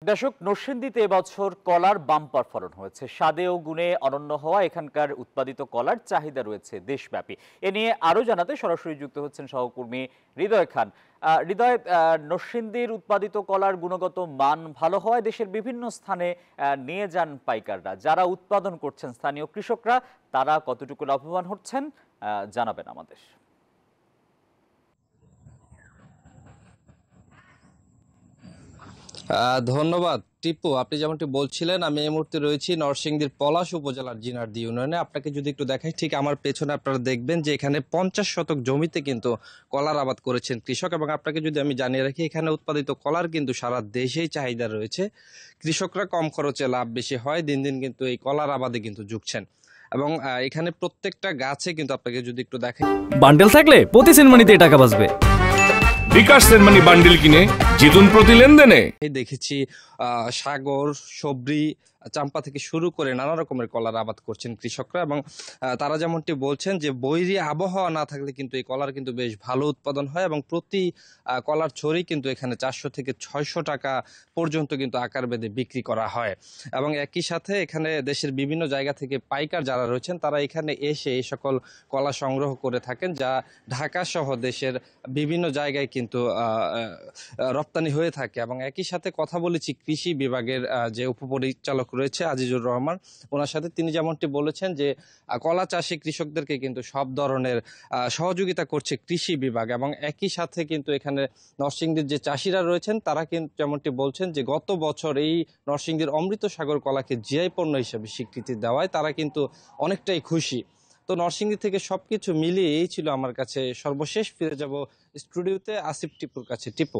দর্শক, নরসিংদীতে এবছর কলার বাম্পার ফলন হয়েছে। স্বাদে ও গুণে অনন্য হওয়া এখানকার উৎপাদিত কলার চাহিদা রয়েছে দেশব্যাপী। এ নিয়ে আরো জানাতে সরাসরি যুক্ত হচ্ছেন সহকর্মী হৃদয় খান। হৃদয়, নরসিংদীর উৎপাদিত কলার গুণগত মান ভালো হওয়ায় দেশের বিভিন্ন স্থানে নিয়ে যান পাইকাররা। যারা উৎপাদন করছেন স্থানীয় কৃষকরা, তারা কতটুকু লাভবান হচ্ছেন জানাবেন আমাদের। ধন্যবাদ টিপু। আপনি যেমনটি বলছিলেন, আমি এই মুহূর্তে রয়েছি নরসিংদীর পলাশ উপজেলার জিনারদী ইউনিয়নে। আপনাকে যদি একটু দেখাই, ঠিক আমার পেছনে আপনারা দেখবেন যে এখানে 50 শতক জমিতে কিন্তু কলার আবাদ করেছেন কৃষক। এবং আপনাকে যদি আমি জানিয়ে রাখি, এখানে উৎপাদিত কলার কিন্তু সারা দেশেই চাহিদা রয়েছে। কৃষকরা কম খরচে লাভ বেশি হয়, দিন দিন কিন্তু এই কলার আবাদে কিন্তু ঝুঁকছেন। এবং এখানে প্রত্যেকটা গাছে কিন্তু আপনাকে যদি একটু দেখাই, বান্ডেল থাকলে প্রতি সেনমানিতে টাকা বাঁচবে। বিকাশ সেনমানি বান্ডিল কিনে জিতুন প্রতি লেনদেনে। দেখেছি সাগর, সবরি, চাম্পা থেকে শুরু করে নানা রকমের কলার আবাদ করছেন কৃষকরা। এবং তারা যেমনটি বলছেন যে বৈরী আবহাওয়া না থাকলে কিন্তু এই কলার কিন্তু বেশ ভালো উৎপাদন হয়। এবং প্রতি কলার ছড়ি কিন্তু এখানে 400 থেকে 600 টাকা পর্যন্ত কিন্তু আকার বেঁধে বিক্রি করা হয়। এবং একই সাথে এখানে দেশের বিভিন্ন জায়গা থেকে পাইকার যারা রয়েছেন, তারা এখানে এসে এই সকল কলা সংগ্রহ করে থাকেন, যা ঢাকা সহ দেশের বিভিন্ন জায়গায় কিন্তু রপ্তানি হয়ে থাকে। এবং একই সাথে কথা বলেছি কৃষি বিভাগের যে উপপরিচালক রয়েছে আজিজুর রহমান, ওনার সাথে। তিনি যেমনটি বলেছেন যে কলা চাষি কৃষকদেরকে কিন্তু সব ধরনের সহযোগিতা করছে কৃষি বিভাগ। এবং একই সাথে কিন্তু এখানে নরসিংদীর যে চাষিরা রয়েছেন, তারা কিন্তু যেমনটি বলছেন যে গত বছর এই নরসিংদীর অমৃত সাগর কলাকে জিআই পণ্য হিসেবে স্বীকৃতি দেওয়ায় তারা কিন্তু অনেকটাই খুশি। তো নরসিংদী থেকে সবকিছু মিলিয়ে এই ছিল আমার কাছে সর্বশেষ। ফিরে যাব স্টুডিওতে আসিফ টিপুর কাছে। টিপু।